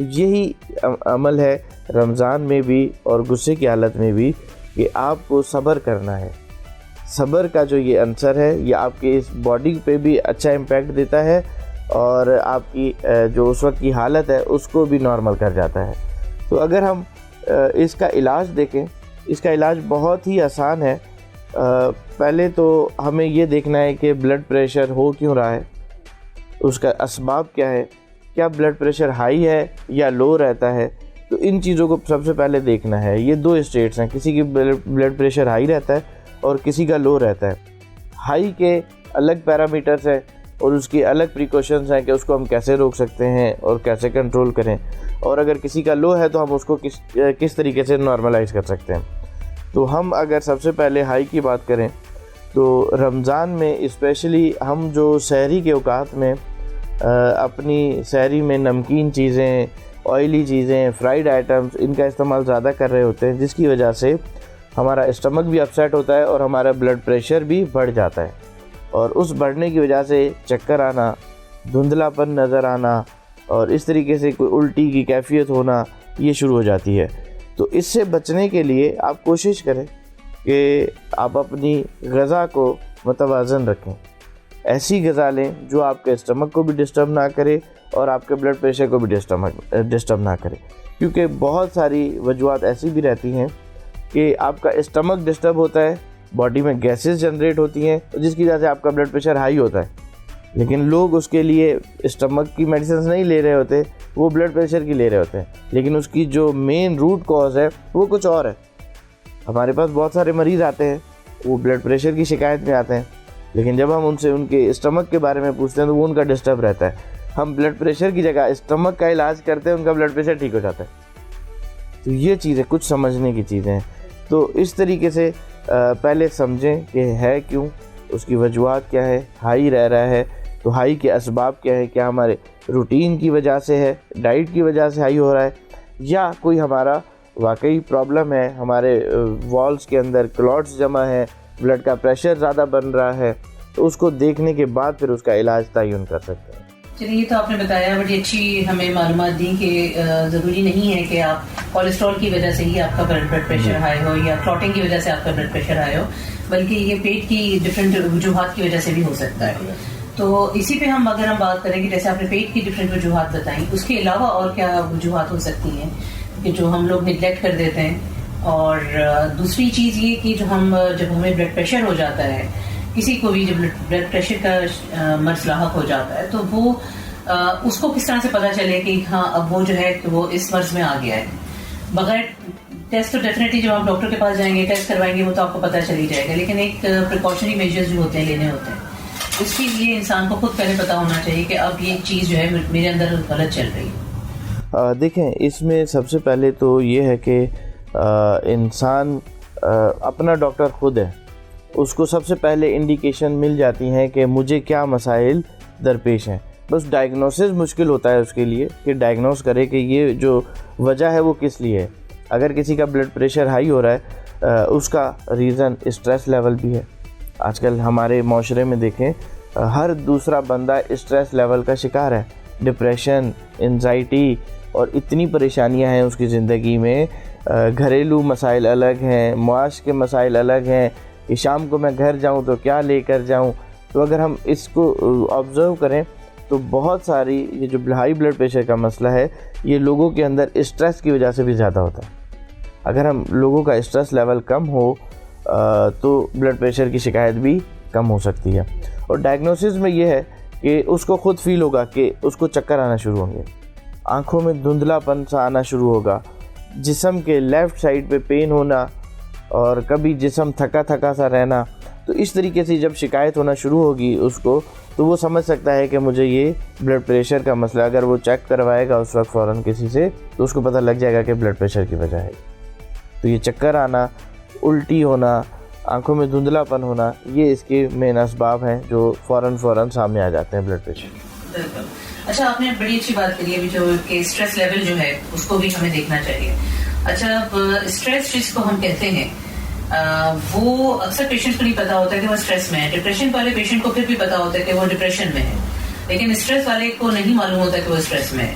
تو یہی عمل ہے رمضان میں بھی اور غصے کی حالت میں بھی کہ آپ کو صبر کرنا ہے. صبر کا جو یہ عنصر ہے یہ آپ کے اس باڈی پہ بھی اچھا امپیکٹ دیتا ہے اور آپ کی جو اس وقت کی حالت ہے اس کو بھی نارمل کر جاتا ہے. تو اگر ہم اس کا علاج دیکھیں، اس کا علاج بہت ہی آسان ہے. پہلے تو ہمیں یہ دیکھنا ہے کہ بلڈ پریشر ہو کیوں رہا ہے، اس کا اسباب کیا ہے، کیا بلڈ پریشر ہائی ہے یا لو رہتا ہے. تو ان چیزوں کو سب سے پہلے دیکھنا ہے. یہ دو اسٹیٹس ہیں، کسی کی بلڈ پریشر ہائی رہتا ہے اور کسی کا لو رہتا ہے. ہائی کے الگ پیرامیٹرز ہیں اور اس کی الگ پریکاشنز ہیں کہ اس کو ہم کیسے روک سکتے ہیں اور کیسے کنٹرول کریں، اور اگر کسی کا لو ہے تو ہم اس کو کس طریقے سے نارملائز کر سکتے ہیں. تو ہم اگر سب سے پہلے ہائی کی بات کریں تو رمضان میں اسپیشلی ہم جو سحری کے اوقات میں اپنی سحری میں نمکین چیزیں، آئلی چیزیں، فرائیڈ آئٹمز ان کا استعمال زیادہ کر رہے ہوتے ہیں، جس کی وجہ سے ہمارا اسٹمک بھی اپسیٹ ہوتا ہے اور ہمارا بلڈ پریشر بھی بڑھ جاتا ہے. اور اس بڑھنے کی وجہ سے چکر آنا، دھندلا پن نظر آنا اور اس طریقے سے کوئی الٹی کی کیفیت ہونا یہ شروع ہو جاتی ہے. تو اس سے بچنے کے لیے آپ کوشش کریں کہ آپ اپنی غذا کو متوازن رکھیں. ایسی غذا لیں جو آپ کے اسٹمک کو بھی ڈسٹرب نہ کرے اور آپ کے بلڈ پریشر کو بھی ڈسٹرب نہ کرے. کیونکہ بہت ساری وجوہات ایسی بھی رہتی ہیں کہ آپ کا اسٹمک ڈسٹرب ہوتا ہے، باڈی میں گیسز جنریٹ ہوتی ہیں جس کی وجہ سے آپ کا بلڈ پریشر ہائی ہوتا ہے، لیکن لوگ اس کے لیے اسٹمک کی میڈیسنز نہیں لے رہے ہوتے، وہ بلڈ پریشر کی لے رہے ہوتے ہیں. لیکن اس کی جو مین روٹ کاز ہے وہ کچھ اور ہے. ہمارے پاس بہت سارے مریض آتے ہیں، وہ بلڈ پریشر کی شکایت میں آتے ہیں، لیکن جب ہم ان سے ان کے اسٹمک کے بارے میں پوچھتے ہیں تو وہ ان کا ڈسٹرب رہتا ہے. ہم بلڈ پریشر کی جگہ اسٹمک کا علاج کرتے ہیں، ان کا بلڈ پریشر ٹھیک ہو جاتا ہے. تو یہ چیزیں کچھ سمجھنے کی چیزیں ہیں. تو اس طریقے سے پہلے سمجھیں کہ ہے کیوں، اس کی وجوہات کیا ہے. ہائی رہ رہا ہے تو ہائی کے اسباب کیا ہے، کیا ہمارے روٹین کی وجہ سے ہے، ڈائٹ کی وجہ سے ہائی ہو رہا ہے، یا کوئی ہمارا واقعی پرابلم ہے، ہمارے والز کے اندر کلاٹس جمع ہے، بلڈ کا پریشر زیادہ بن رہا ہے. تو اس کو دیکھنے کے بعد پھر اس کا علاج تعین کر سکتے ہیں. چلیے، تو آپ نے بتایا بڑی اچھی ہمیں معلومات دی کہ ضروری نہیں ہے کہ آپ کولیسٹرول کی وجہ سے ہی آپ کا بلڈ پریشر ہائی ہو یا کلاٹنگ کی وجہ سے آپ کا بلڈ پریشر ہائی ہو، بلکہ یہ پیٹ کی ڈفرینٹ وجوہات کی وجہ سے بھی ہو سکتا ہے. تو اسی پہ اگر ہم بات کریں کہ جیسے آپ نے پیٹ کی ڈفرینٹ وجوہات بتائیں، اس کے علاوہ اور کیا وجوہات ہو سکتی ہیں کہ جو ہم لوگ نگلیکٹ کر دیتے ہیں. اور دوسری چیز یہ کہ جب ہمیں بلڈ پریشر ہو جاتا ہے، کسی کو بھی جب بلڈ پریشر کا مرض لاحق ہو جاتا ہے، تو وہ اس کو کس طرح سے پتہ چلے کہ ہاں اب وہ جو ہے کہ وہ اس مرض میں آ گیا ہے. بغیر ٹیسٹ تو ڈیفینیٹلی جب آپ ڈاکٹر کے پاس جائیں گے، ٹیسٹ کروائیں گے، وہ تو آپ کو پتہ چل ہی جائے گا، لیکن ایک پریکاشنری میجرز جو ہوتے ہیں لینے ہوتے ہیں، اس کے لیے انسان کو خود پہلے پتہ ہونا چاہیے کہ اب یہ چیز جو ہے میرے اندر غلط چل رہی ہے. دیکھیں، اس میں سب سے پہلے تو یہ ہے کہ انسان اپنا ڈاکٹر خود ہے. اس کو سب سے پہلے انڈیکیشن مل جاتی ہیں کہ مجھے کیا مسائل درپیش ہیں. بس ڈائگنوسس مشکل ہوتا ہے اس کے لیے کہ ڈائگنوز کرے کہ یہ جو وجہ ہے وہ کس لیے ہے. اگر کسی کا بلڈ پریشر ہائی ہو رہا ہے، اس کا ریزن اسٹریس لیول بھی ہے. آج کل ہمارے معاشرے میں دیکھیں، ہر دوسرا بندہ اسٹریس لیول کا شکار ہے. ڈپریشن، انزائٹی اور اتنی پریشانیاں ہیں اس کی زندگی میں. گھریلو مسائل الگ ہیں، معاش کے مسائل الگ ہیں کہ شام کو میں گھر جاؤں تو کیا لے کر جاؤں. تو اگر ہم اس کو آبزرو کریں تو بہت ساری یہ جو ہائی بلڈ پریشر کا مسئلہ ہے یہ لوگوں کے اندر اسٹریس کی وجہ سے بھی زیادہ ہوتا ہے. اگر ہم لوگوں کا اسٹریس لیول کم ہو تو بلڈ پریشر کی شکایت بھی کم ہو سکتی ہے. اور ڈائگنوسس میں یہ ہے کہ اس کو خود فیل ہوگا کہ اس کو چکر آنا شروع ہوں گے، آنکھوں میں دھندلا پن سا آنا شروع ہوگا، جسم کے لیفٹ سائڈ پہ پین ہونا اور کبھی جسم تھکا تھکا سا رہنا. تو اس طریقے سے جب شکایت ہونا شروع ہوگی اس کو، تو وہ سمجھ سکتا ہے کہ مجھے یہ بلڈ پریشر کا مسئلہ. اگر وہ چیک کروائے گا اس وقت فوراً کسی سے، تو اس کو پتہ لگ جائے گا کہ بلڈ پریشر کی وجہ ہے. تو یہ چکر آنا، الٹی ہونا، آنکھوں میں دھندلا پن ہونا، یہ اس کے مین اسباب ہیں جو فوراً سامنے آ جاتے ہیں بلڈ پریشر. بالکل. اچھا، آپ نے بڑی اچھی بات کری ابھی جو کہ اسٹریس لیول جو ہے اس کو بھی ہمیں دیکھنا چاہیے. اچھا، اسٹریس جس کو ہم کہتے ہیں وہ اکثر پیشنٹ کو نہیں پتا ہوتا ہے کہ وہ اسٹریس میں ہے. ڈپریشن والے پیشنٹ کو پھر بھی پتا ہوتا ہے کہ وہ ڈپریشن میں ہے، لیکن اسٹریس والے کو نہیں معلوم ہوتا کہ وہ اسٹریس میں ہے.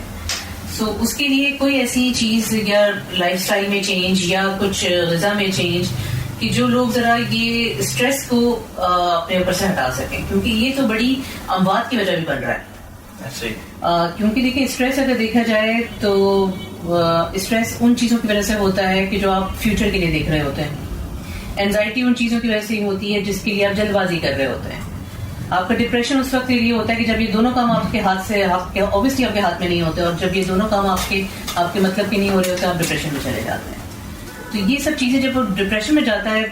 سو اس کے لیے کوئی ایسی چیز یا لائف اسٹائل میں چینج یا کچھ غذا میں چینج کہ جو لوگ ذرا یہ اسٹریس کو اپنے اوپر سے ہٹا سکیں، کیونکہ یہ تو بڑی اموات کی وجہ بھی بن رہا ہے. کیونکہ دیکھیں اسٹریس اگر دیکھا جائے تو اسٹریس ان چیزوں کی وجہ سے ہوتا ہے کہ جو آپ فیوچر کے لیے دیکھ رہے ہوتے ہیں. اینزائٹی ان چیزوں کی وجہ سے ہی ہوتی ہے جس کے لیے آپ جلد بازی کر رہے ہوتے ہیں. آپ کا ڈپریشن اس وقت کے لیے ہوتا ہے کہ جب یہ دونوں کام آپ کے ہاتھ سے اوبیسلی آپ کے ہاتھ میں نہیں ہوتے، اور جب یہ دونوں کام آپ کے مطلب کے نہیں ہو رہے ہوتے آپ ڈپریشن میں چلے جاتے ہیں. تو یہ سب چیزیں جب وہ ڈپریشن میں جاتا ہے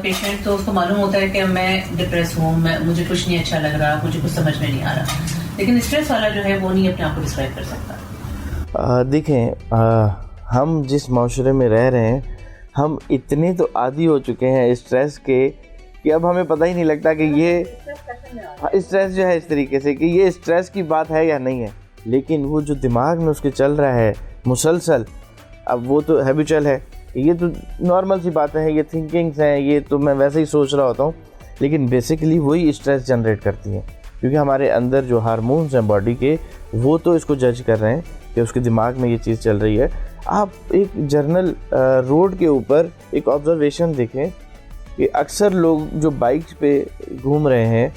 پیشنٹ تو اس کو معلوم ہوتا ہے کہ میں ڈپریس ہوں، مجھے کچھ نہیں اچھا لگ رہا، مجھے کچھ سمجھ میں نہیں آ رہا. لیکن اسٹریس والا جو ہے وہ نہیں اپنے آپ کو ڈسکرائب کر سکتا. دیکھیں ہم جس معاشرے میں رہ رہے ہیں ہم اتنے تو عادی ہو چکے ہیں اسٹریس کے کہ اب ہمیں پتہ ہی نہیں لگتا کہ یہ اسٹریس جو ہے اس طریقے سے کہ یہ اسٹریس کی بات ہے یا نہیں ہے. لیکن وہ جو دماغ میں اس کے چل رہا ہے مسلسل، اب وہ تو ہیبیچل ہے، یہ تو نارمل سی باتیں ہیں، یہ تھنکنگز ہیں، یہ تو میں ویسے ہی سوچ رہا ہوتا ہوں. لیکن بیسیکلی وہی اسٹریس جنریٹ کرتی ہیں، کیونکہ ہمارے اندر جو ہارمونز ہیں باڈی کے وہ تو اس کو جج کر رہے ہیں کہ اس کے دماغ میں یہ چیز چل رہی ہے. آپ ایک جرنل روڈ کے اوپر ایک آبزرویشن دیکھیں کہ اکثر لوگ جو بائکس پہ گھوم رہے ہیں،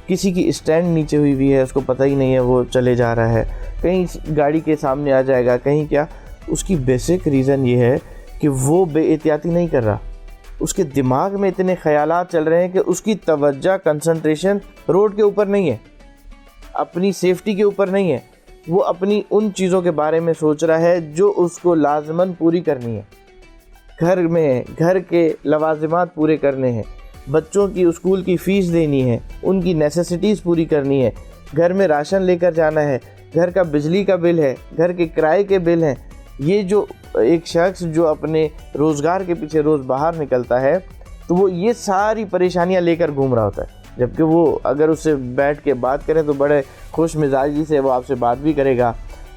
کسی کی اسٹینڈ نیچے ہوئی ہوئی ہے، اس کو پتہ ہی نہیں ہے، وہ چلے جا رہا ہے، کہیں گاڑی کے سامنے آ جائے گا، کہیں کیا. اس کی بیسک ریزن یہ ہے کہ وہ بے احتیاطی نہیں کر رہا، اس کے دماغ میں اتنے خیالات چل رہے ہیں کہ اس کی توجہ کنسنٹریشن روڈ کے اوپر نہیں ہے، اپنی سیفٹی کے اوپر نہیں ہے. وہ اپنی ان چیزوں کے بارے میں سوچ رہا ہے جو اس کو لازماً پوری کرنی ہے. گھر کے لوازمات پورے کرنے ہیں، بچوں کی اسکول کی فیس دینی ہے، ان کی نیسیسٹیز پوری کرنی ہے، گھر میں راشن لے کر جانا ہے، گھر کا بجلی کا بل ہے، گھر کے کرائے کے بل ہیں. یہ جو ایک شخص جو اپنے روزگار کے پیچھے روز باہر نکلتا ہے تو وہ یہ ساری پریشانیاں لے کر گھوم رہا ہوتا ہے، جبکہ وہ اگر اس سے بیٹھ کے بات کریں تو بڑے خوش مزاجی سے وہ آپ سے بات بھی کرے گا،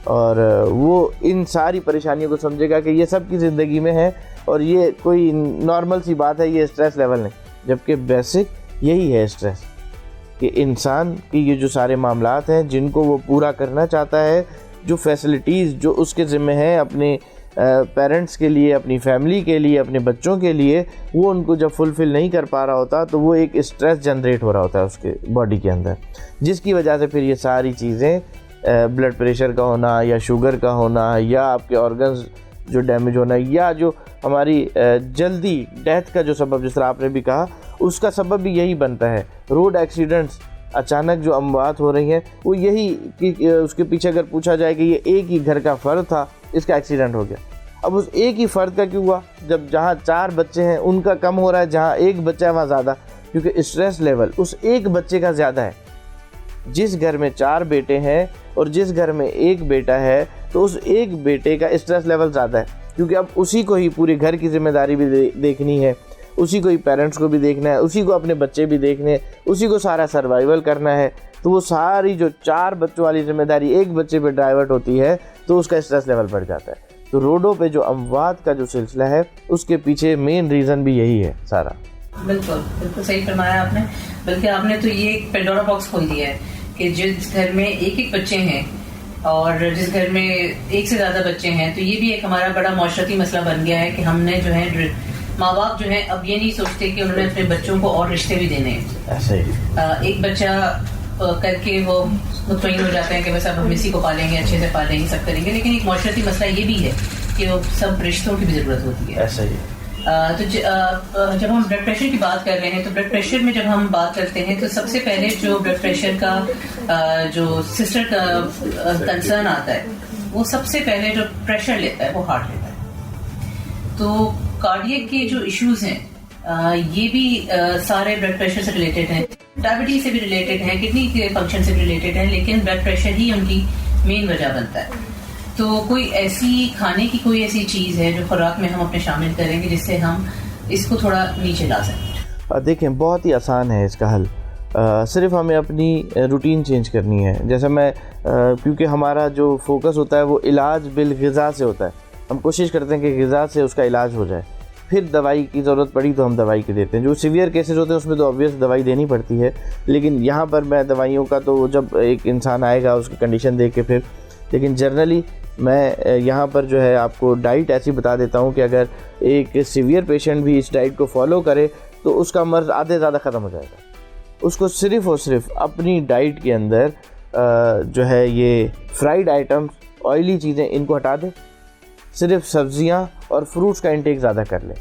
اور وہ ان ساری پریشانیوں کو سمجھے گا کہ یہ سب کی زندگی میں ہے اور یہ کوئی نارمل سی بات ہے، یہ اسٹریس لیول نہیں. جبکہ بیسک یہی ہے اسٹریس، کہ انسان کی یہ جو سارے معاملات ہیں جن کو وہ پورا کرنا چاہتا ہے، جو فیسلٹیز جو اس کے ذمہ ہیں اپنے پیرنٹس کے لیے، اپنی فیملی کے لیے، اپنے بچوں کے لیے، وہ ان کو جب فلفل نہیں کر پا رہا ہوتا تو وہ ایک اسٹریس جنریٹ ہو رہا ہوتا ہے اس کے باڈی کے اندر، جس کی وجہ سے پھر یہ ساری چیزیں بلڈ پریشر کا ہونا یا شوگر کا ہونا یا آپ کے آرگنز جو ڈیمیج ہونا یا جو ہماری جلدی ڈیتھ کا جو سبب جس طرح آپ نے بھی کہا اس کا سبب بھی یہی بنتا ہے. روڈ ایکسیڈنٹس، اچانک جو اموات ہو رہی ہیں وہ یہی کہ اس کے پیچھے اگر پوچھا جائے کہ یہ ایک ہی گھر کا فرد تھا، اس کا ایکسیڈنٹ ہو گیا. اب اس ایک ہی فرد کا کیوں ہوا؟ جب جہاں 4 بچے ہیں ان کا کم ہو رہا ہے، جہاں ایک بچہ ہے وہاں زیادہ، کیونکہ اسٹریس لیول اس ایک بچے کا زیادہ ہے. جس گھر میں 4 بیٹے ہیں اور جس گھر میں ایک بیٹا ہے تو اس ایک بیٹے کا اسٹریس لیول زیادہ ہے، کیونکہ اب اسی کو ہی پورے گھر کی ذمہ داری بھی دیکھنی ہے، اسی کو ہی پیرنٹس کو بھی دیکھنا ہے، اسی کو اپنے بچے بھی دیکھنے ہیں، اسی کو سارا سروائیول کرنا ہے. تو وہ ساری جو 4 بچوں والی ذمہ داری ایک بچے پہ ڈائیورٹ ہوتی ہے تو اس کا اسٹریس لیول بڑھ جاتا ہے. تو روڈوں پہ جو اموات کا جو سلسلہ ہے اس کے پیچھے مین ریزن بھی یہی ہے سارا. بالکل صحیح فرمایا آپ نے. بلکہ آپ نے تو یہ ایک پینڈورا باکس کھول دیا ہے کہ جس گھر میں ایک بچے ہیں اور جس گھر میں ایک سے زیادہ بچے ہیں تو یہ بھی ایک ہمارا بڑا معاشرتی مسئلہ بن گیا ہے کہ ہم نے جو ہے ماں باپ جو ہیں اب یہ نہیں سوچتے کہ انہوں نے اپنے بچوں کو اور رشتے بھی دینے ہیں. ایک بچہ کر کے وہ مطمئن ہو جاتے ہیں کہ بس اب ہم اسی کو پالیں گے، اچھے سے پالیں گے، سب کریں گے. لیکن ایک معاشرتی مسئلہ یہ بھی ہے کہ وہ سب رشتوں کی بھی ضرورت ہوتی ہے. تو جب ہم بلڈ پریشر کی بات کر رہے ہیں تو بلڈ پریشر میں جب ہم بات کرتے ہیں تو سب سے پہلے جو بلڈ پریشر کا جو سسٹر کا کنسرن آتا ہے وہ سب سے پہلے جو پریشر لیتا ہے وہ ہارٹ لیتا ہے. تو کارڈیک کے جو ایشوز ہیں یہ بھی سارے بلڈ پریشر سے ریلیٹڈ ہیں، ڈائبٹیز سے بھی ریلیٹڈ ہیں، کڈنی کے فنکشن سے بھی ریلیٹڈ ہیں، لیکن بلڈ پریشر ہی ان کی مین وجہ بنتا ہے. تو کوئی ایسی کھانے کی کوئی ایسی چیز ہے جو خوراک میں ہم اپنے شامل کریں گے جس سے ہم اس کو تھوڑا نیچے لا سکیں؟ دیکھیں بہت ہی آسان ہے اس کا حل، صرف ہمیں اپنی روٹین چینج کرنی ہے. جیسا میں کیونکہ ہمارا جو فوکس ہوتا ہے وہ علاج بالغذا سے ہوتا ہے، ہم کوشش کرتے ہیں کہ غذا سے اس کا علاج ہو جائے، پھر دوائی کی ضرورت پڑی تو ہم دوائی کی دیتے ہیں. جو سیویئر کیسز ہوتے ہیں اس میں تو آبویس دوائی دینی پڑتی ہے، لیکن یہاں پر میں دوائیوں کا تو جب ایک انسان آئے گا اس کی کنڈیشن دیکھ کے پھر، لیکن جنرلی میں یہاں پر جو ہے آپ کو ڈائٹ ایسی بتا دیتا ہوں کہ اگر ایک سیویئر پیشنٹ بھی اس ڈائٹ کو فالو کرے تو اس کا مرض آدھے زیادہ ختم ہو جائے گا. اس کو صرف اور صرف اپنی ڈائٹ کے اندر جو ہے یہ فرائیڈ آئٹمس، آئلی چیزیں، ان کو ہٹا دے، صرف سبزیاں اور فروٹس کا انٹیک زیادہ کر لے.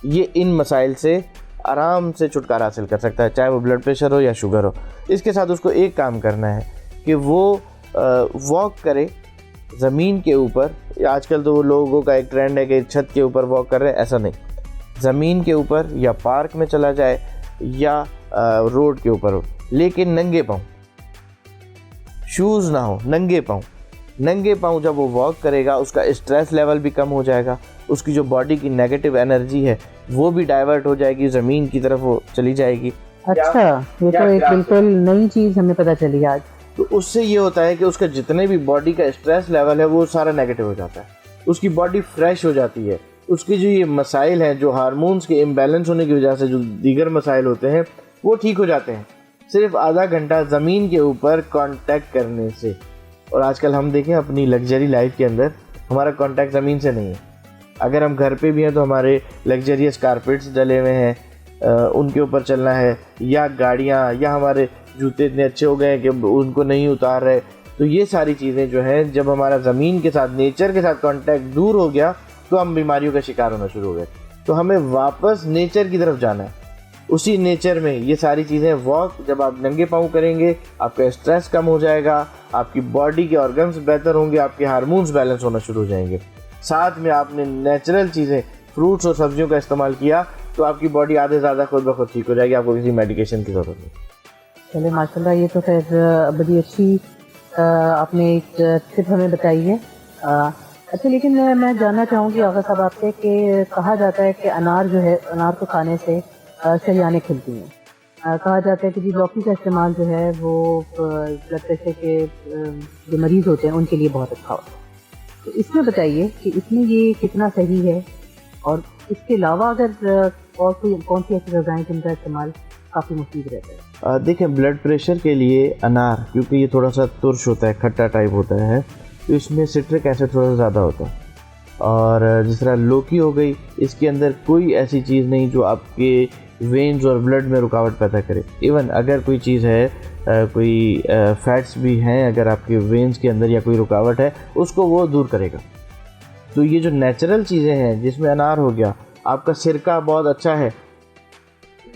یہ ان مسائل سے آرام سے چھٹکارا حاصل کر سکتا ہے، چاہے وہ بلڈ پریشر ہو یا شوگر ہو. اس کے ساتھ اس کو ایک کام کرنا ہے کہ وہ واک کرے زمین کے اوپر. آج کل تو لوگوں کا ایک ٹرینڈ ہے کہ چھت کے اوپر واک کر رہے ہیں، ایسا نہیں. زمین کے اوپر یا پارک میں چلا جائے یا روڈ کے اوپر ہو، لیکن ننگے پاؤں، شوز نہ ہو، ننگے پاؤں. ننگے پاؤں جب وہ واک کرے گا اس کا اسٹریس لیول بھی کم ہو جائے گا، اس کی جو باڈی کی نیگیٹو انرجی ہے وہ بھی ڈائیورٹ ہو جائے گی، زمین کی طرف وہ چلی جائے گی. اچھا، یہ تو ایک بالکل نئی چیز ہمیں پتہ چلی آج. تو اس سے یہ ہوتا ہے کہ اس کا جتنے بھی باڈی کا اسٹریس لیول ہے وہ سارا نیگیٹو ہو جاتا ہے، اس کی باڈی فریش ہو جاتی ہے. اس کی جو یہ مسائل ہیں، جو ہارمونز کے امبیلنس ہونے کی وجہ سے جو دیگر مسائل ہوتے ہیں وہ ٹھیک ہو جاتے ہیں صرف آدھا گھنٹہ زمین کے اوپر کانٹیکٹ کرنے سے. اور آج کل ہم دیکھیں اپنی لگژری لائف کے اندر ہمارا کانٹیکٹ زمین سے نہیں ہے. اگر ہم گھر پہ بھی ہیں تو ہمارے لگژریس کارپیٹس ڈلے ہوئے ہیں، ان کے اوپر چلنا ہے، یا گاڑیاں، یا ہمارے جوتے اتنے اچھے ہو گئے ہیں کہ ان کو نہیں اتار رہے. تو یہ ساری چیزیں جو ہیں، جب ہمارا زمین کے ساتھ، نیچر کے ساتھ کانٹیکٹ دور ہو گیا تو ہم بیماریوں کا شکار ہونا شروع ہو گئے. تو ہمیں واپس نیچر کی طرف جانا ہے. اسی نیچر میں یہ ساری چیزیں، واک جب آپ ننگے پاؤں کریں گے آپ کا اسٹریس کم ہو جائے گا، آپ کی باڈی کے آرگنز بہتر ہوں گے، آپ کے ہارمونز بیلنس ہونا شروع ہو جائیں گے. ساتھ میں آپ نے نیچرل چیزیں، فروٹس اور سبزیوں کا استعمال کیا تو آپ کی باڈی آدھے زیادہ خود بخود ٹھیک ہو جائے گی، آپ کو کسی میڈیکیشن کی ضرورت نہیں. چلے ماشاء اللہ، یہ تو خیر بڑی اچھی آپ نے ایک ٹپ ہمیں بتائی ہے. اچھا، لیکن میں جاننا چاہوں گی آغا صاحب آپ سے کہ کہا جاتا ہے کہ انار جو ہے، انار کو کھانے سے شریانیں کھلتی ہیں. کہا جاتا ہے کہ جی لوکی کا استعمال جو ہے وہ بلڈ پریشر کے جو مریض ہوتے ہیں ان کے لیے بہت اچھا ہوتا ہے. تو اس میں بتائیے کہ اس میں یہ کتنا صحیح ہے، اور اس کے علاوہ اگر اور کوئی کون سی ایسی غذائیں جن کا استعمال کافی مفید رہتا ہے؟ دیکھیں، بلڈ پریشر کے لیے انار، کیونکہ یہ تھوڑا سا ترش ہوتا ہے، کھٹا ٹائپ ہوتا ہے، تو اس میں سٹرک ایسڈ تھوڑا سا زیادہ ہوتا ہے. اور جس طرح لوکی ہو گئی، اس کے اندر کوئی ایسی چیز نہیں جو آپ کے وینز اور بلڈ میں رکاوٹ پیدا کرے. ایون اگر کوئی چیز ہے، کوئی فیٹس بھی ہیں اگر آپ کے وینز کے اندر یا کوئی رکاوٹ ہے، اس کو وہ دور کرے گا. تو یہ جو نیچرل چیزیں ہیں جس میں انار ہو گیا، آپ کا سرکہ بہت اچھا ہے،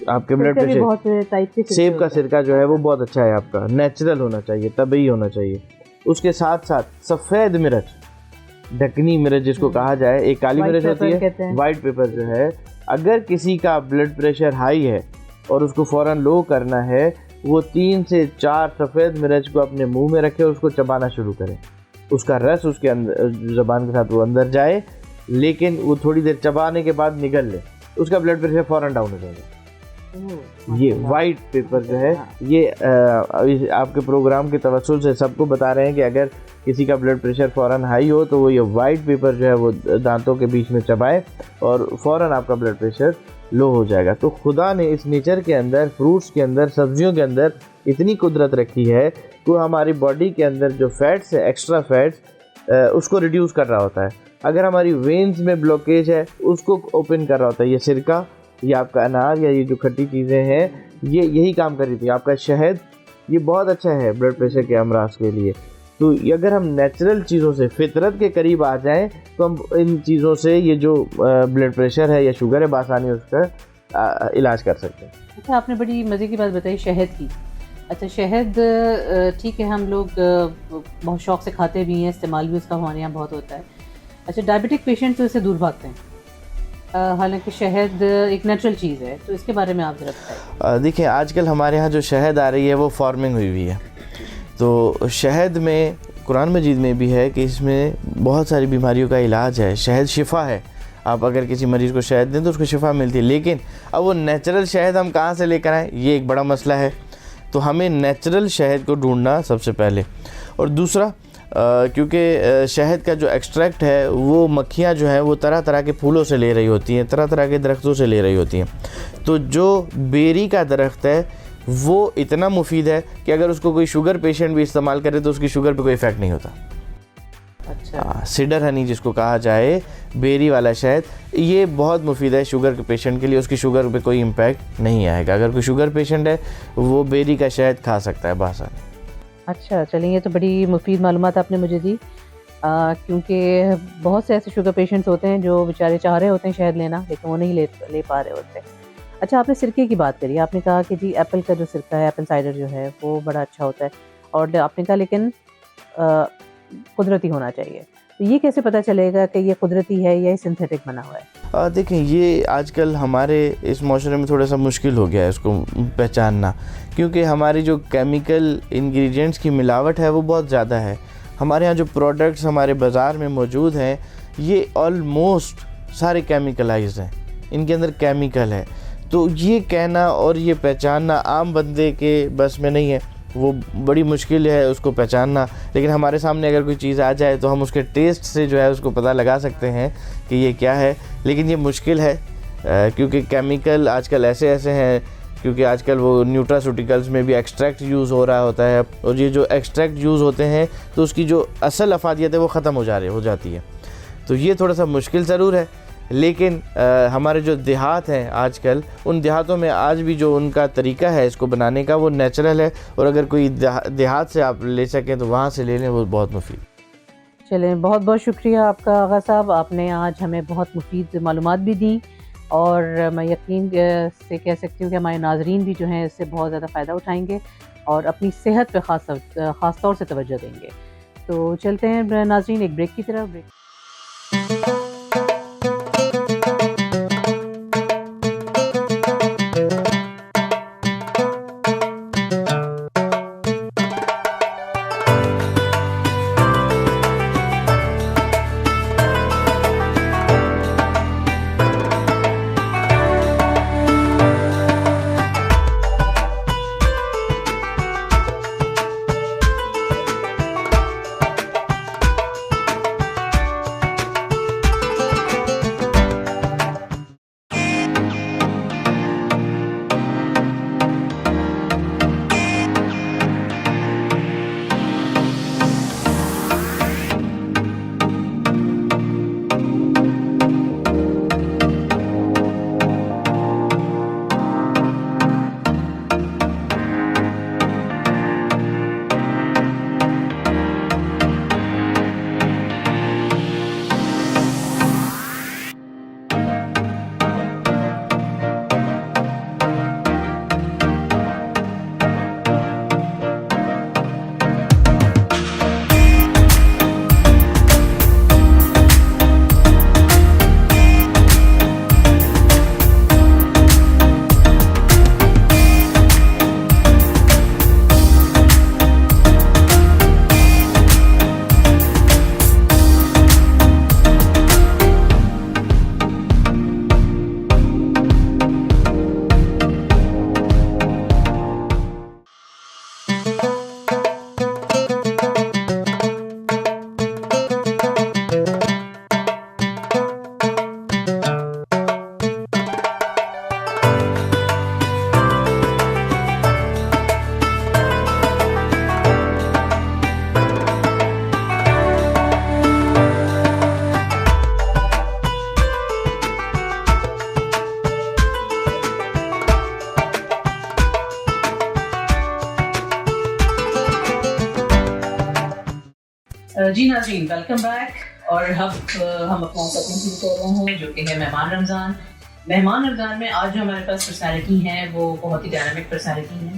آپ کے بلڈ پریشر، سیب کا سرکہ جو ہے وہ بہت اچھا ہے، آپ کا نیچرل ہونا چاہیے، طبعی ہونا چاہیے. اس کے ساتھ ساتھ سفید مرچ، ڈھکنی مرچ جس کو کہا جائے، ایک کالی مرچ ہوتی ہے، وائٹ پیپر جو ہے، اگر کسی کا بلڈ پریشر ہائی ہے اور اس کو فوراً لو کرنا ہے، وہ 3 سے 4 سفید مرچ کو اپنے منہ میں رکھے اور اس کو چبانا شروع کرے. اس کا رس اس کے اندر زبان کے ساتھ وہ اندر جائے، لیکن وہ تھوڑی دیر چبانے کے بعد نگل لے، اس کا بلڈ پریشر فوراً ڈاؤن ہو جائے گا. یہ وائٹ پیپر جو ہے، یہ آپ کے پروگرام کے توسل سے سب کو بتا رہے ہیں کہ اگر کسی کا بلڈ پریشر فوراً ہائی ہو تو وہ یہ وائٹ پیپر جو ہے وہ دانتوں کے بیچ میں چبائے اور فوراً آپ کا بلڈ پریشر لو ہو جائے گا. تو خدا نے اس نیچر کے اندر، فروٹس کے اندر، سبزیوں کے اندر اتنی قدرت رکھی ہے کہ ہماری باڈی کے اندر جو فیٹس ہے، ایکسٹرا فیٹس، اس کو ریڈیوس کر رہا ہوتا ہے. اگر ہماری وینز میں بلوکیج ہے اس کو اوپن کر رہا ہوتا ہے. یہ سرکہ، یہ آپ کا انار، یا یہ جو کھٹی چیزیں ہیں، یہ یہی کام کر رہی تھی. آپ کا شہد، یہ بہت اچھا ہے بلڈ پریشر کے امراض کے لیے. تو اگر ہم نیچرل چیزوں سے، فطرت کے قریب آ جائیں تو ہم ان چیزوں سے یہ جو بلڈ پریشر ہے یا شوگر ہے بآسانی اس کا علاج کر سکتے ہیں. اچھا، آپ نے بڑی مزے کی بات بتائی شہد کی. اچھا، شہد ٹھیک ہے، ہم لوگ بہت شوق سے کھاتے بھی ہیں، استعمال بھی اس کا ہمارے یہاں بہت ہوتا ہے. اچھا، ڈائبٹک پیشنٹ تو اس سے دور بھاگتے ہیں، حالانکہ شہد ایک نیچرل چیز ہے، تو اس کے بارے میں آپ ذرا بتائیں. دیکھیں، آج کل ہمارے ہاں جو شہد آ رہی ہے وہ فارمنگ ہوئی ہوئی ہے. تو شہد میں قرآن مجید میں بھی ہے کہ اس میں بہت ساری بیماریوں کا علاج ہے. شہد شفا ہے. آپ اگر کسی مریض کو شہد دیں تو اس کو شفا ملتی ہے. لیکن اب وہ نیچرل شہد ہم کہاں سے لے کر آئیں، یہ ایک بڑا مسئلہ ہے. تو ہمیں نیچرل شہد کو ڈھونڈنا سب سے پہلے. اور دوسرا، کیونکہ شہد کا جو ایکسٹریکٹ ہے وہ مکھیاں جو ہیں وہ طرح طرح کے پھولوں سے لے رہی ہوتی ہیں، طرح طرح کے درختوں سے لے رہی ہوتی ہیں. تو جو بیری کا درخت ہے وہ اتنا مفید ہے کہ اگر اس کو کوئی شوگر پیشنٹ بھی استعمال کرے تو اس کی شوگر پہ کوئی افیکٹ نہیں ہوتا. اچھا سیڈر ہنی جس کو کہا جائے، بیری والا شہد، یہ بہت مفید ہے شوگر کے پیشنٹ کے لیے. اس کی شوگر پہ کوئی امپیکٹ نہیں آئے گا. اگر کوئی شوگر پیشنٹ ہے وہ بیری کا شہد کھا سکتا ہے بآسانی. اچھا چلیں، یہ تو بڑی مفید معلومات آپ نے مجھے دی، کیونکہ بہت سے ایسے شوگر پیشنٹس ہوتے ہیں جو بیچارے چاہ رہے ہوتے ہیں شہد لینا لیکن وہ نہیں لے پا رہے ہوتے. اچھا آپ نے سرکے کی بات کری، آپ نے کہا کہ جی ایپل کا جو سرکہ ہے، ایپل سائڈر جو ہے وہ بڑا اچھا ہوتا ہے، اور آپ نے کہا لیکن قدرتی ہونا چاہیے. تو یہ کیسے پتہ چلے گا کہ یہ قدرتی ہے یا سنتھیٹک بنا ہوا ہے؟ دیکھیں یہ آج کل ہمارے اس معاشرے میں تھوڑا سا مشکل ہو گیا ہے اس کو پہچاننا، کیونکہ ہماری جو کیمیکل انگریڈینٹس کی ملاوٹ ہے وہ بہت زیادہ ہے. ہمارے ہاں جو پروڈکٹس ہمارے بازار میں موجود ہیں یہ آلموسٹ سارے کیمیکلائزڈ ہیں، ان کے اندر کیمیکل ہے. تو یہ کہنا اور یہ پہچاننا عام بندے کے بس میں نہیں ہے، وہ بڑی مشکل ہے اس کو پہچاننا. لیکن ہمارے سامنے اگر کوئی چیز آ جائے تو ہم اس کے ٹیسٹ سے جو ہے اس کو پتہ لگا سکتے ہیں کہ یہ کیا ہے. لیکن یہ مشکل ہے کیونکہ کیمیکل آج کل ایسے ہیں، کیونکہ آج کل وہ نیوٹراسیوٹیکلز میں بھی ایکسٹریکٹ یوز ہو رہا ہوتا ہے، اور یہ جو ایکسٹریکٹ یوز ہوتے ہیں تو اس کی جو اصل افادیت ہے وہ ختم ہو جاتی ہے. تو یہ تھوڑا سا مشکل ضرور ہے. لیکن ہمارے جو دیہات ہیں آج کل، ان دیہاتوں میں آج بھی جو ان کا طریقہ ہے اس کو بنانے کا وہ نیچرل ہے، اور اگر کوئی دیہات سے آپ لے سکیں تو وہاں سے لے لیں، وہ بہت مفید. چلیں بہت بہت شکریہ آپ کا آغا صاحب، آپ نے آج ہمیں بہت مفید معلومات بھی دیں، اور میں یقین سے کہہ سکتی ہوں کہ ہمارے ناظرین بھی جو ہیں اس سے بہت زیادہ فائدہ اٹھائیں گے اور اپنی صحت پہ خاص طور سے توجہ دیں گے. تو چلتے ہیں ناظرین ایک بریک کی طرف. جی ناظرین ویلکم بیک، اور اب ہم اپنا سیگمنٹ شروع کر رہے ہیں جو کہ ہے مہمان رمضان. مہمان رمضان میں آج جو ہمارے پاس پرسنالٹی ہیں وہ بہت ہی ڈائنامک پرسنالٹی ہیں،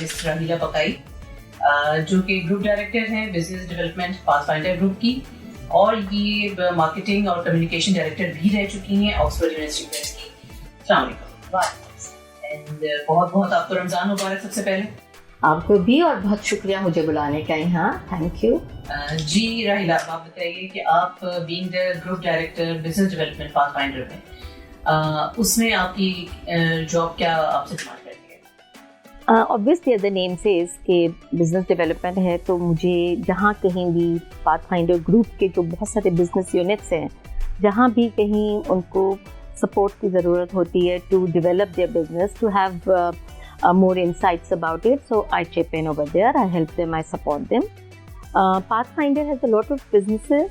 مس راہیلہ بقائی جو کہ گروپ ڈائریکٹر ہیں business development path finder group کی، اور یہ مارکیٹنگ اور کمیونیکیشن ڈائریکٹر بھی رہ چکی ہیں آکسفورڈ یونیورسٹی پریس کی. السلام علیکم. اینڈ بہت بہت آپ کو رمضان مبارک. سب سے پہلے آپ کو بھی، اور بہت شکریہ مجھے بلانے کا یہاں. Thank you. جی راہیلہ آپ بتائیے کہ آپ being the group director business development path finder میں، اس میں آپ کی جاب کیا آپ سے ڈیمانڈ کرتی ہے؟ obviously the name says کہ بزنس ڈیولپمنٹ ہے، تو مجھے جہاں کہیں بھی پاتھ فائنڈر گروپ کے جو بہت سارے بزنس یونٹس ہیں، جہاں بھی کہیں ان کو سپورٹ کی ضرورت ہوتی ہے to develop their business, to have more insights about it, so I chip in over there, I help them, I support them. Pathfinder has a lot of businesses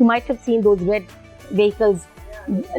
You might have seen those red vehicles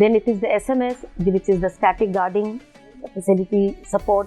Then it is the SMS which is the static guarding facility support,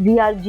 VRG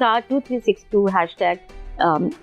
*#*2362#.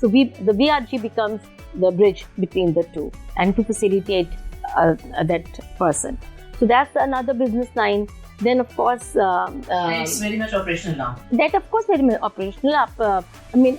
So the VRG becomes the bridge between the two and to facilitate that person. So that's another business line. Then of course it's very much operational now. That of course very much operational. I mean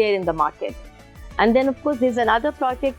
there in the market. And then of course there's another project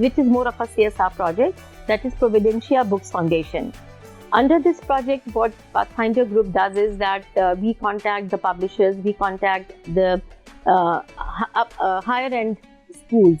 which is more of a CSR project, that is Providentia Books Foundation. Under this project, what Pathfinder Group does is that we contact the publishers, we contact the higher end schools,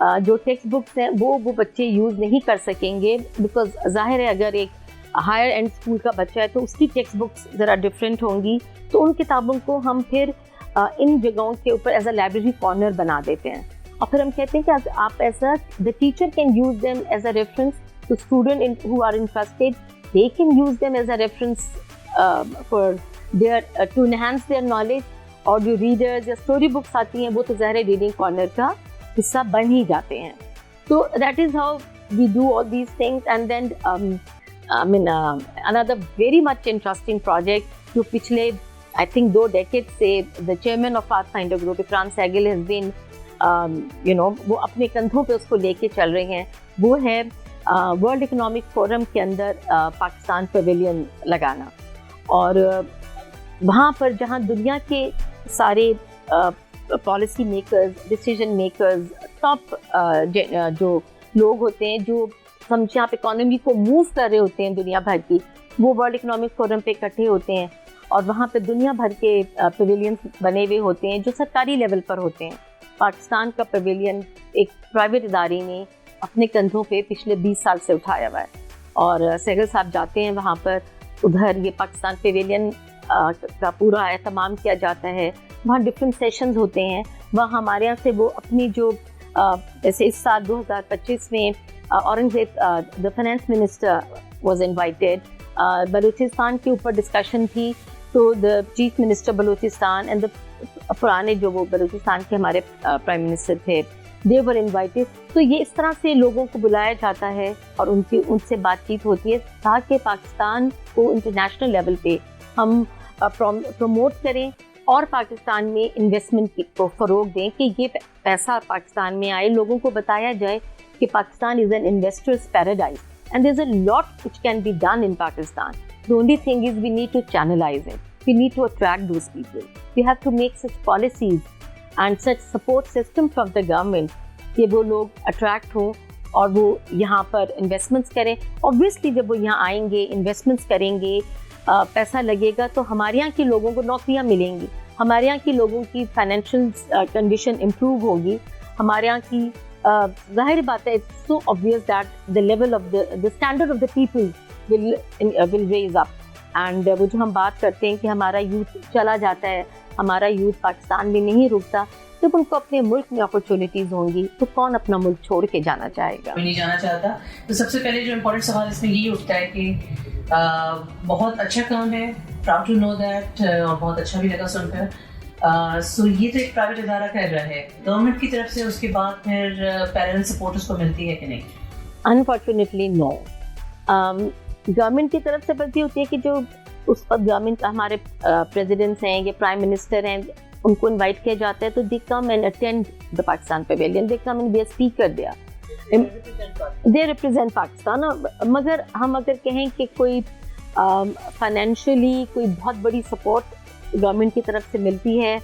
جو text books ہیں وہ بچے use نہیں کر سکیں گے، because ظاہر ہے اگر ایک ہائر اینڈ اسکول کا بچہ ہے تو اس کی ٹیکسٹ بکس ذرا ڈفرینٹ ہوں گی، تو ان کتابوں کو ہم پھر ان جگہوں کے اوپر ایز اے لائبریری کارنر بنا دیتے ہیں، اور پھر ہم کہتے ہیں کہ آپ ایسا the teacher can use them as a reference to student who are interested, they can use them as a reference for their to enhance their knowledge, اور جو ریڈرز یا اسٹوری بکس آتی ہیں وہ تو ظاہر ریڈنگ کارنر کا حصہ بن ہی جاتے ہیں. تو that is how we do all these things. And then another very much interesting project جو پچھلے I think 2 decades سے the chairman of Pathfinder Group Ikram Saigal has been وہ اپنے کندھوں پہ اس کو لے کے چل رہے ہیں، وہ ہے ورلڈ اکنامک فورم کے اندر پاکستان پیویلین لگانا، اور وہاں پر جہاں دنیا کے سارے policy makers, decision makers, top جو لوگ ہوتے ہیں جو سمجھے آپ اکانومی کو موو کر رہے ہوتے ہیں دنیا بھر کی، وہ ورلڈ اکنامک فورم پہ اکٹھے ہوتے ہیں، اور وہاں پہ دنیا بھر کے پیویلینس بنے ہوئے ہوتے ہیں جو سرکاری لیول پر ہوتے ہیں. پاکستان کا پیویلین ایک پرائیویٹ ادارے نے اپنے کندھوں پہ پچھلے 20 سال سے اٹھایا ہوا ہے، اور سہگل صاحب جاتے ہیں وہاں پر، ادھر یہ پاکستان پیویلین کا پورا اہتمام کیا جاتا ہے، وہاں ڈفرینٹ سیشنز ہوتے ہیں، وہاں ہمارے یہاں سے وہ اپنی جو جیسے اس سال 2025 میں Aurangzeb the finance minister was invited, Balochistan کے اوپر ڈسکشن تھی، تو the chief minister Balochistan and the پرانے جو وہ بلوچستان کے ہمارے پرائم منسٹر تھے، دے ور انوائٹیڈ. تو یہ اس طرح سے لوگوں کو بلایا جاتا ہے اور ان سے بات چیت ہوتی ہے تاکہ پاکستان کو انٹرنیشنل لیول پہ ہم پروموٹ کریں اور پاکستان میں انویسٹمنٹ کو فروغ دیں کہ یہ پیسہ پاکستان میں آئے. لوگوں کو بتایا جائے کہ Pakistan is an investors paradise and there is a lot which can be done in Pakistan. The only thing is we need to channelize it. We need to attract those people. We have to make such policies and such support system from the government کہ وہ لوگ attract ہوں اور وہ یہاں پر investments کریں. Obviously جب وہ یہاں آئیں گے، انویسٹمنٹس کریں گے، پیسہ لگے گا تو ہمارے یہاں کے لوگوں کو نوکریاں ملیں گی، ہمارے یہاں کے لوگوں کی فائنینشیل کنڈیشن امپروو ہوگی، ہمارے یہاں کی ظاہر بات ہے it's so obvious that the level of the standard of the people will raise up. And وہ جو ہم بات کرتے ہیں کہ ہمارا یوتھ چلا جاتا ہے، ہمارا یوتھ پاکستان میں نہیں رکتا، جب ان کو اپنے ملک میں اپرچونیٹیز ہوں گی تو کون اپنا ملک چھوڑ کے جانا چاہے گا؟ نہیں جانا چاہتا. تو سب سے پہلے جو امپورٹنٹ سوال اس میں یہی اٹھتا ہے کہ بہت اچھا کام ہے، پراؤڈ ٹو نو دیٹ، اور بہت اچھا بھی لگا سن کر. سو یہ تو ایک پرائیویٹ ادارہ کر رہا ہے، گورنمنٹ کی طرف سے اس کے بعد پھر پیرنٹل سپورٹ اس کو ملتی ہے کہ نہیں؟ انفارچونیٹلی نو. گورنمنٹ کی طرف سے بلتی ہوتی ہے کہ جو اس وقت گورنمنٹ ہمارے پریزیڈنٹس ہیں یا پرائم منسٹر ہیں، ان کو انوائٹ کیا جاتا ہے تو they came and attend the Pakistan pavilion, they came and be a speaker there, they represent Pakistan. مگر ہم اگر کہیں کہ کوئی فائنینشلی کوئی بہت بڑی سپورٹ گورنمنٹ کی طرف سے ملتی ہے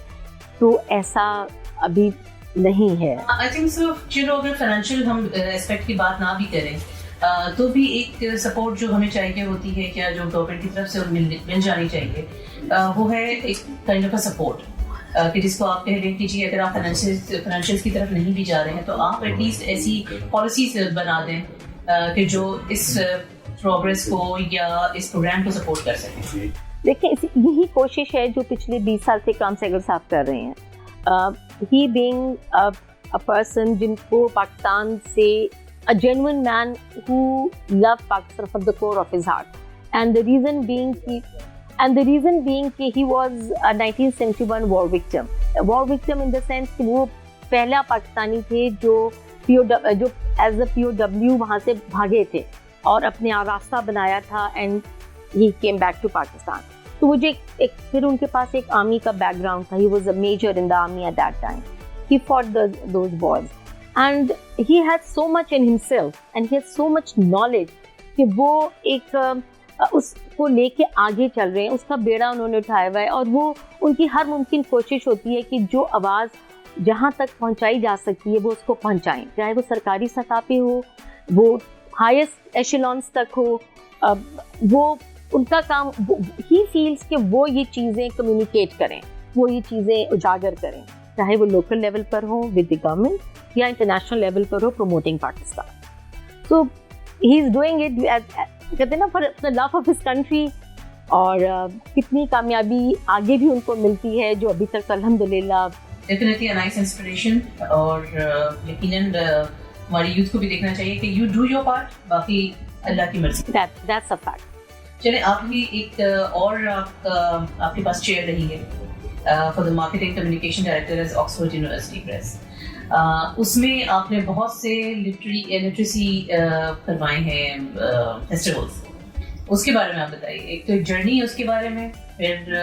تو ایسا ابھی نہیں ہے. I think so. چلو اگر فائنینشیل ہم اسپیکٹ کی بات نہ بھی کریں تو بھی ایک سپورٹ جو ہمیں چاہیے ہوتی ہے، کیا جو گورنمنٹ کی طرف سے مل جانی چاہیے، وہ ہے ایک کائنڈ آف اے سپورٹ کہ جس کو آپ کہہ دیں کہ جی اگر آپ فائنینشیل کی طرف نہیں بھی جا رہے ہیں تو آپ ایٹ لیسٹ ایسی پالیسیز بنا دیں کہ جو اس پروگریس کو یا اس پروگرام کو سپورٹ کر سکیں. دیکھیں یہی کوشش ہے جو پچھلے 20 سال سے اکرام سہگل صاحب کر رہے ہیں. ہی بینگ اے پرسن جن کو پاکستان سے a genuine man who loved Pakistan from the core of his heart, and the reason being he was a 1971 war victim in the sense کہ وہ پہلا پاکستانی تھے جو as a POW وہاں سے بھاگے تھے اور اپنے راستہ بنایا تھا and he came back to Pakistan. تو مجھے پھر ان کے پاس ایک آرمی کا بیک گراؤنڈ تھا. He was a major in the army at that time. He fought those wars. And he has so much in himself and he has so much knowledge کہ وہ ایک اس کو لے کے آگے چل رہے ہیں، اس کا بیڑا انہوں نے اٹھایا ہوا ہے، اور وہ ان کی ہر ممکن کوشش ہوتی ہے کہ جو آواز جہاں تک پہنچائی جا سکتی ہے وہ اس کو پہنچائیں، چاہے وہ سرکاری سطح پہ ہو، وہ ہائیسٹ ایشیلونس تک ہو. وہ ان کا کام، ہی فیلز کہ وہ یہ چیزیں کمیونیکیٹ کریں، وہ یہ چیزیں اجاگر کریں، چاہے وہ لوکل لیول پر ہوں ود دی گورنمنٹ یا انٹرنیشنل لیول پر ہو promoting Pakistan. So he is doing it کہتے ہیں نا for the love of his country. اور کتنی کامیابی آگے بھی ان کو ملتی ہے جو ابھی تک الحمدللہ. Definitely a nice inspiration. اور یقیناً ہماری یوتھ کو بھی دیکھنا چاہیے کہ یو ڈو یور پارٹ, باقی اللہ کی مرضی. That's a fact. چلیں آپ بھی ایک اور آپ کے پاس چیئر رہی ہے for the marketing communication director as Oxford University Press. اس میں آپ نے بہت سے لٹریسی کروائے ہیں فیسٹیولس, اس کے بارے میں آپ بتائیے. ایک تو ایک جرنی ہے اس کے بارے میں, پھر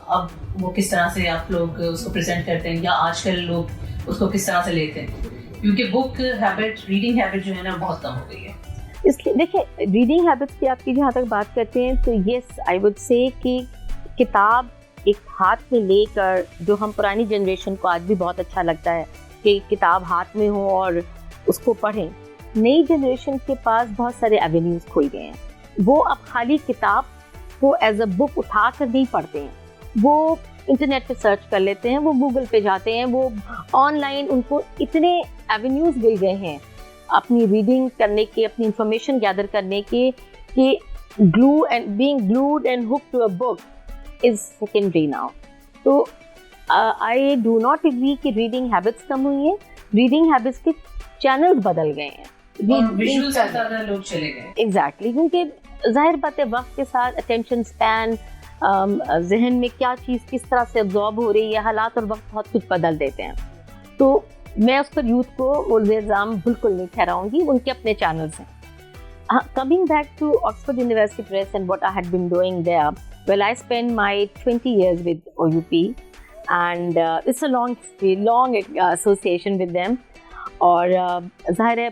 اب وہ کس طرح سے آپ لوگ اس کو پریزنٹ کرتے ہیں یا آج کل لوگ اس کو کس طرح سے لیتے ہیں, کیونکہ بک ہیبٹ, ریڈنگ ہیبٹ جو ہے نا بہت کم ہو گئی ہے. اس لیے دیکھیں ریڈنگ ہیبٹس کی آپ کی جہاں تک بات کرتے ہیں تو یس آئی وڈ سے کہ کتاب ایک ہاتھ میں لے کر, جو ہم پرانی جنریشن کو آج بھی بہت اچھا لگتا ہے کہ کتاب ہاتھ میں ہو اور اس کو پڑھیں, نئی جنریشن کے پاس بہت سارے ایونیوز کھل گئے ہیں. وہ اب خالی کتاب کو ایز اے بک اٹھا کر نہیں پڑھتے ہیں, وہ انٹرنیٹ پہ سرچ کر لیتے ہیں, وہ گوگل پہ جاتے ہیں, وہ آن لائن ان کو اتنے ایونیوز مل گئے ہیں اپنی ریڈنگ کرنے کے, اپنی انفارمیشن گیدر کرنے کے, کہ being glued and hooked to a book is secondary now. تو I do not agree کہ ریڈنگ ہیبٹس کم ہوئی ہیں, ریڈنگ ہیبٹس کے چینلز بدل گئے ہیں, ویژولز سے زیادہ لوگ چلے گئے. ایگزیکٹلی, کیونکہ ظاہر بات ہے وقت کے ساتھ اٹینشن اسپین, ذہن میں کیا چیز کس طرح سے ابزارب ہو رہی ہے, حالات اور وقت بہت کچھ بدل دیتے ہیں. تو میں اس پر یوتھ کو الزام بالکل نہیں ٹھہراؤں گی, ان کے اپنے چینلز ہیں. Coming back to Oxford University Press and what I had been doing there, well, I spent my 20 years with OUP and it's a long association with them. اور ظاہر ہے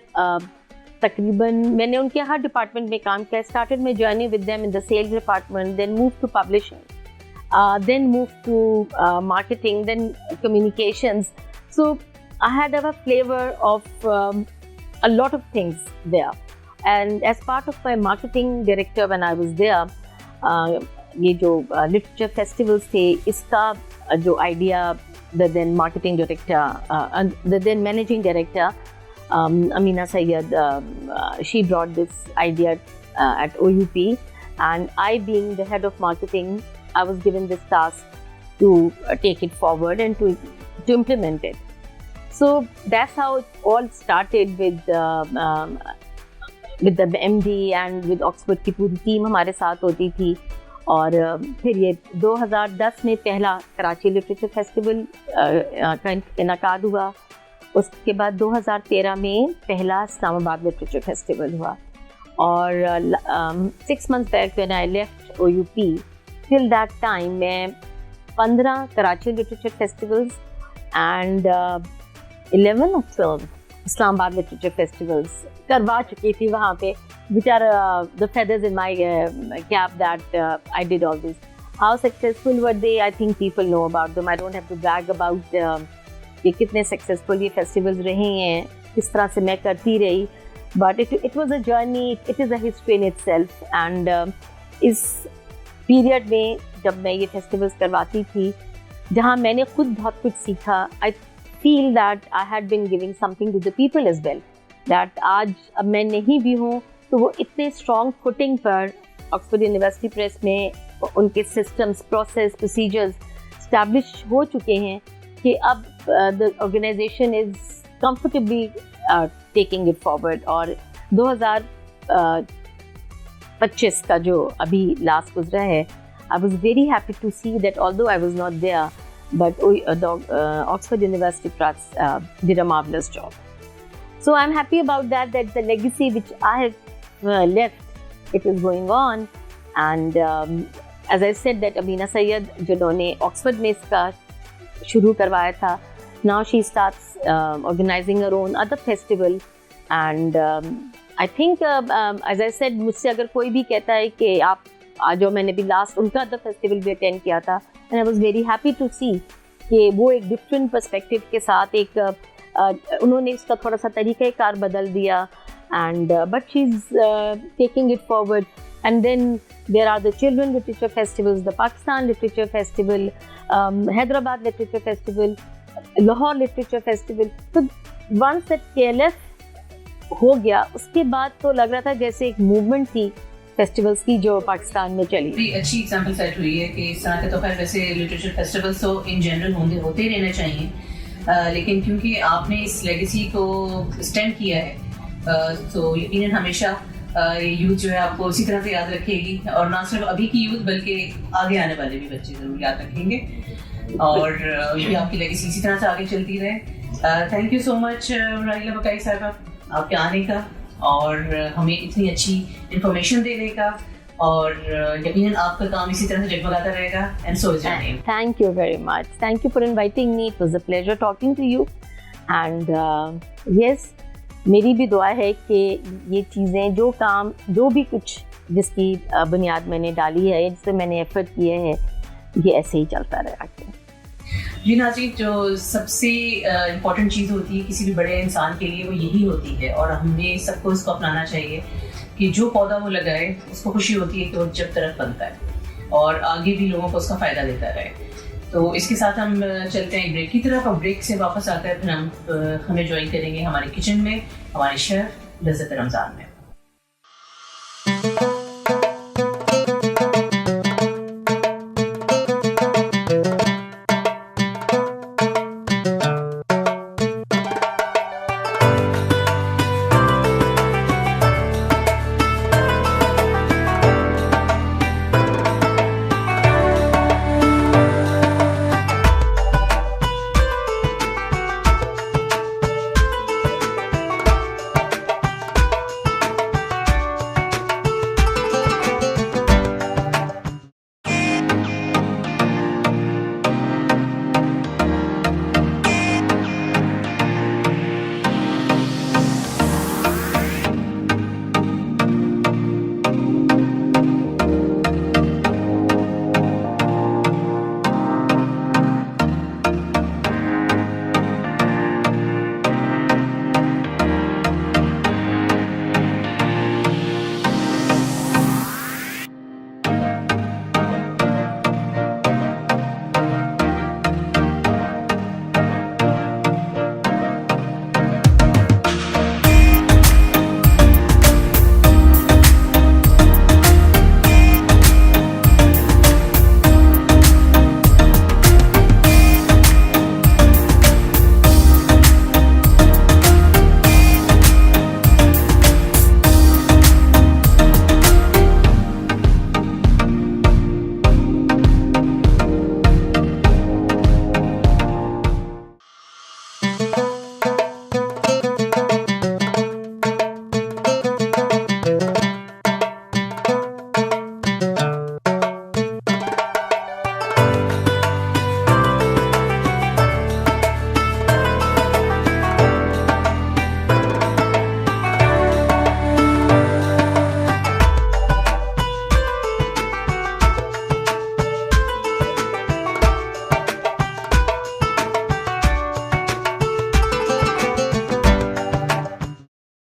تقریباً میں نے ان کے ہر ڈپارٹمنٹ میں کام کیا. Started my journey with them in the sales department, then move to publishing, then move to marketing, then communications. So I had a flavor of a lot of things there. And as part of my marketing director when I was there, یہ جو literature festivals تھے اس کا جو idea the then marketing director, the then managing director, Amina Sayyed, she brought this idea at OUP, and I being the head of marketing, I was given this task to take it forward and to implement it. So that's how it all started with the MD and with Oxford کی پوری team ہمارے ساتھ ہوتی تھی. اور پھر یہ 2010 میں پہلا کراچی لٹریچر فیسٹیول کا انعقاد ہوا. اس کے بعد 2013 میں پہلا اسلام آباد لٹریچر فیسٹیول ہوا. اور 6 months back when I left OUP, till that time میں 15 Karachi literature festivals and 11 or 12 اسلام آباد لٹریچر فیسٹیولز کروا چکی تھی وہاں پہ. which are the feathers in my cap that I did all this. How successful were they? I think people know about them. I don't have to brag about کہ کتنے successful یہ festivals رہے ہیں, کس طرح سے میں کرتی رہی. But it was a journey, it is a history in itself. And us period میں جب میں یہ festivals کرواتی تھی, جہاں میں نے خود بہت کچھ سیکھا, I feel that I had been giving something to the people as well. That آج اب میں نہیں بھی ہوں تو وہ اتنے اسٹرانگ فوٹنگ پر آکسفورڈ یونیورسٹی پریس میں ان کے سسٹمز, پروسیس, پروسیجرز اسٹیبلش ہو چکے ہیں کہ اب the organization is comfortably taking it forward. اور 2025 کا جو ابھی لاسٹ گزرا ہے, I was very happy to see that although I was not there, but Oxford University Press did a marvelous job. So I'm happy about that the legacy which I have left, it is going on. And as I said that Amina Sayyed جنہوں نے Oxford میں اس کا شروع کروایا تھا, now she starts organizing her own other festival. And I think as I said, مجھ سے اگر کوئی بھی کہتا ہے کہ آپ جو میں نے بھی لاسٹ ان کا ادر فیسٹیول بھی اٹینڈ کیا تھا, and I was very happy to see کہ وہ ایک ڈفرینٹ پرسپیکٹیو کے ساتھ ایک انہوں نے اس کا تھوڑا سا طریقہ کار بدل دیا. And but she's taking it forward. And then there are the children literature festivals, the Pakistan literature festival, Hyderabad literature festival, Lahore literature festival. So once that KLF ہو گیا اس کے بعد تو لگ رہا تھا جیسے ایک موومنٹ تھی فیسٹیولس کی جو پاکستان میں چلی. بڑی اچھی ایگزامپل سیٹ ہوئی ہے کہ اس طرح کے تو خیر ویسے لٹریچر فیسٹیولس تو ان جنرل ہوتے ہی رہنا چاہیے, لیکن کیونکہ آپ نے اس لیگیسی کو اسٹینڈ کیا ہے تو یقیناً ہمیشہ یوتھ جو ہے آپ کو اسی طرح سے یاد رکھے گی, اور نہ صرف ابھی کی یوتھ بلکہ آگے آنے والے بھی بچے ضرور یاد رکھیں گے, اور یہ آپ کی لیگیسی اسی طرح سے آگے چلتی رہے. تھینک یو سو مچ راحیلہ بقائی صاحبہ آپ کے آنے کا اور ہمیں اتنی اچھی انفارمیشن دینے کا, اور یقیناً آپ کا کام اسی طرح سے جگمگاتا رہے گا. And so is your name. Thank you very much. Thank you for inviting me. It was a pleasure talking to you. And yes, میری بھی دعا ہے کہ یہ چیزیں جو بھی کچھ جس کی بنیاد میں نے ڈالی ہے, جس سے میں نے ایفرٹ کیے ہیں, یہ ایسے ہی چلتا رہے آگے. جی ناظرین, جو سب سے امپورٹنٹ چیز ہوتی ہے کسی بھی بڑے انسان کے لیے وہ یہی ہوتی ہے, اور ہمیں سب کو اس کو اپنانا چاہیے کہ جو پودا وہ لگائے اس کو خوشی ہوتی ہے کہ وہ جب طرف بنتا ہے اور آگے بھی لوگوں کو اس کا فائدہ دیتا رہے. تو اس کے ساتھ ہم چلتے ہیں بریک کی طرف, اور بریک سے واپس آ کر پھر ہمیں جوائن کریں گے ہمارے کچن میں ہمارے شیف لذت رمضان میں.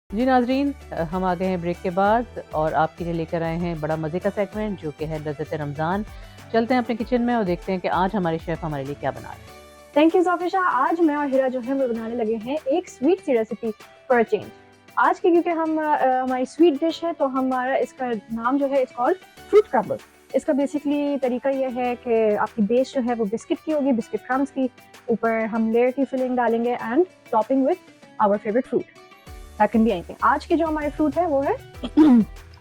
جی ناظرین, ہم آ گئے ہیں بریک کے بعد اور آپ کے لیے لے کر آئے ہیں بڑا مزے کا سیگمنٹ جو کہ ہے لذت رمضان. چلتے ہیں اپنے کچن میں اور دیکھتے ہیں کہ آج ہمارے شیف ہمارے لیے کیا بنا رہے ہیں. تھینک یو ظافر شاہ. آج میں اور ہیرا جو ہے وہ بنانے لگے ہیں ایک سویٹ سی ریسیپی فار چینج. آج کی کیونکہ ہماری سویٹ ڈش ہے تو ہمارا اس کا نام جو ہے اٹس کالڈ فروٹ کرمبل. اس کا بیسکلی طریقہ یہ ہے کہ آپ کی بیس جو ہے وہ بسکٹ کی ہوگی, بسکٹ کرمز کی, اوپر ہم لیئر کی فلنگ ڈالیں گے and topping with our favourite fruit. That can be اینی تھنگ. آج کے جو ہمارے فروٹ ہے وہ ہے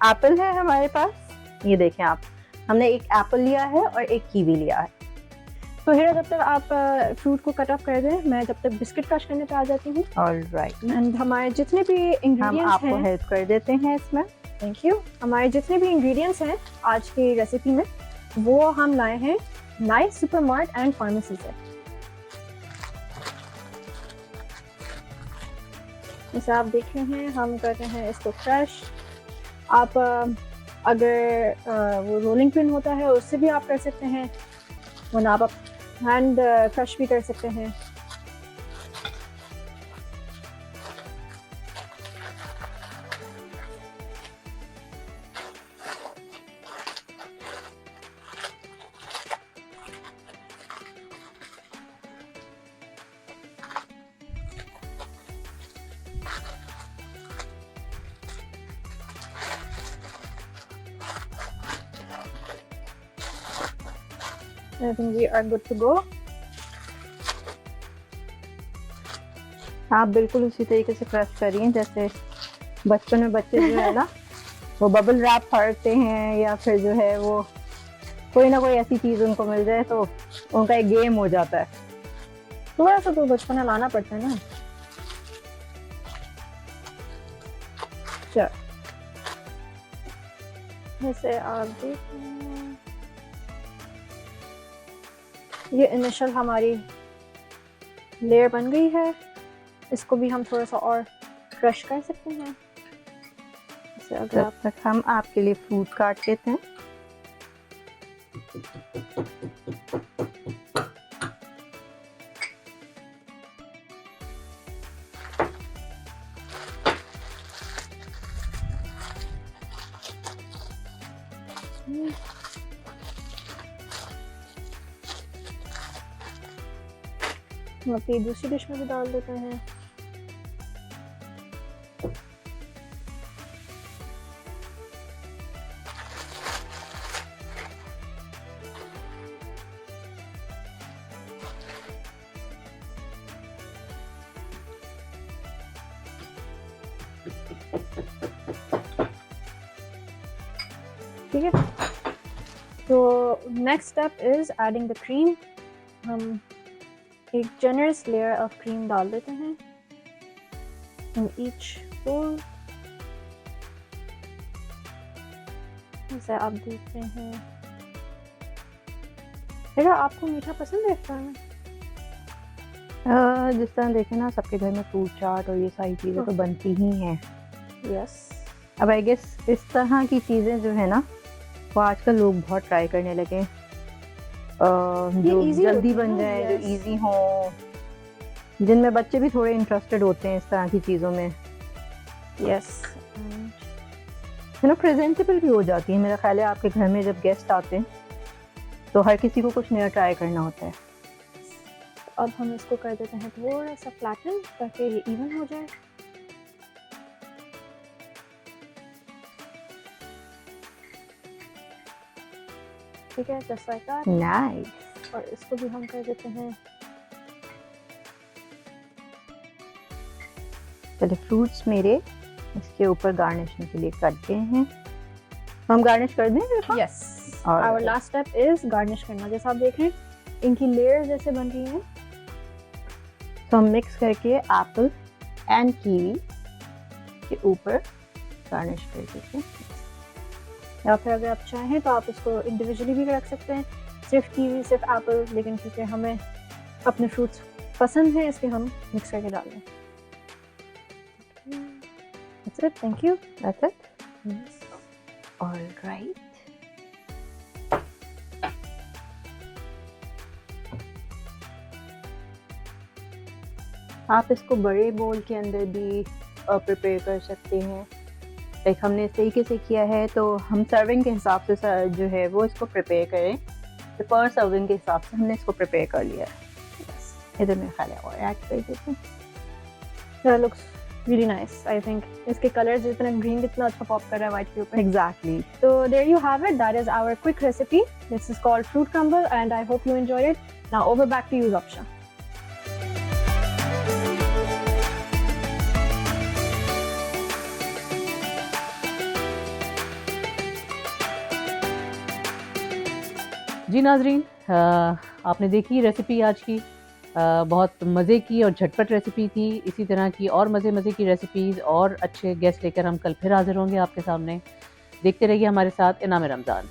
ایپل ہے ہمارے پاس. یہ دیکھیں آپ, ہم نے ایک ایپل لیا ہے اور ایک کیوی لیا ہے. تو ہیرا جب تک آپ فروٹ کو کٹ اپ کر دیں, میں جب تک بسکٹ کرش کرنے پہ آ جاتی ہوں. آلرائٹ. اینڈ ہمارے جتنے بھی انگریڈینٹس آپ کو ہیلپ کر دیتے ہیں اس میں. Thank you. ہمارے جتنے بھی انگریڈینٹس ہیں آج کی ریسیپی میں وہ ہم لائے ہیں nice super mart and pharmacy سے. جیسے آپ دیکھ رہے ہیں ہم کرتے ہیں اس کو فریش. آپ اگر وہ رولنگ پن ہوتا ہے اس سے بھی آپ کر سکتے ہیں, ورنہ آپ ہینڈ فریش بھی کر سکتے ہیں. I think we are good to go. آپ بالکل اسی طریقے سے کرش کریے جیسے بچپن میں بچے جو ہے نا وہ ببل ریپ پھاڑتے ہیں یا پھر جو ہے وہ کوئی نہ کوئی ایسی چیز ان کو مل جائے تو ان کا ایک گیم ہو جاتا ہے. تھوڑا سا تو بچپنا لانا پڑتا ہے نا. چل جیسے آپ دیکھیں یہ انیشل ہماری لیئر بن گئی ہے. اس کو بھی ہم تھوڑا سا اور کرش کر سکتے ہیں. جب تک ہم آپ کے لیے فروٹ کاٹ لیتے ہیں. ہم اپنی دوسری ڈش میں بھی ڈال دیتے ہیں. ٹھیک ہے. تو next step is adding the cream. ہم ایک جنرس لیئر آف کریم ڈال دیتے ہیں ان ایچ بول. جیسے آپ دیکھتے ہیں آپ کو میٹھا پسند ہے افطار میں؟ جس طرح دیکھیں نا سب کے گھر میں فروٹ چاٹ اور یہ ساری چیزیں تو بنتی ہی ہیں. یس. اب آئی گیس اس طرح کی چیزیں جو ہے نا وہ آج کل لوگ بہت ٹرائی کرنے لگے جو جلدی بن جائیں, جو ایزی ہوں, جن میں بچے بھی تھوڑے انٹرسٹڈ ہوتے ہیں اس طرح کی چیزوں میں. یس. نا پریزنٹیبل بھی ہو جاتی ہے. میرا خیال ہے آپ کے گھر میں جب گیسٹ آتے ہیں تو ہر کسی کو کچھ نیا ٹرائی کرنا ہوتا ہے. اب ہم اس کو کر دیتے ہیں تھوڑا سا فلیٹن تاکہ یہ ایون ہو جائے. ٹھیک ہے, جسٹ لائک دیٹ. نائس. اور اس کو بھی ہم کر دیتے ہیں. چلے فروٹس میرے اس کے اوپر گارنشنگ کے لیے کٹ گئے ہیں. ہم گارنش کر دیں. یس. اور لاسٹ اسٹیپ از گارنش کرنا. جیسا آپ دیکھ رہے ہیں ان کی لیئر جیسے بن رہی ہیں. تو ہم مکس کر کے ایپل اینڈ کیوی کے اوپر گارنش کر دیتے ہیں. یا پھر اگر آپ چاہیں تو آپ اس کو انڈیویجولی بھی رکھ سکتے ہیں, صرف کیوی صرف ایپل, لیکن کیونکہ ہمیں اپنے فروٹس پسند ہیں اس لیے ہم مکس کر کے ڈال دیں. That's it. Thank you. That's it. Yes. All right. آپ اس کو بڑے بول کے اندر بھی پریپیئر کر سکتے ہیں. لائک ہم نے اس طریقے سے کیا ہے تو ہم سرونگ کے حساب سے جو ہے وہ اس کو پریپیئر کریں. تو پر سرونگ کے حساب سے ہم نے اس کو پریپیئر کر لیا ہے. ادھر میں خیال ہے اور ایڈ کر دیتے ہیں. That looks really nice. I think اس کے کلرز اتنا گرین کتنا اچھا پاپ کر رہا ہے وائٹ کے اوپر. Exactly. So there you have it. That is our quick recipe. This is called fruit crumble and I hope you enjoyed it. Now over back to you, Zabsha. جی ناظرین, آپ نے دیکھی ریسیپی آج کی, بہت مزے کی اور جھٹپٹ ریسیپی تھی. اسی طرح کی اور مزے کی ریسیپیز اور اچھے گیسٹ لے کر ہم کل پھر حاضر ہوں گے آپ کے سامنے. دیکھتے رہیے ہمارے ساتھ انعام رمضان.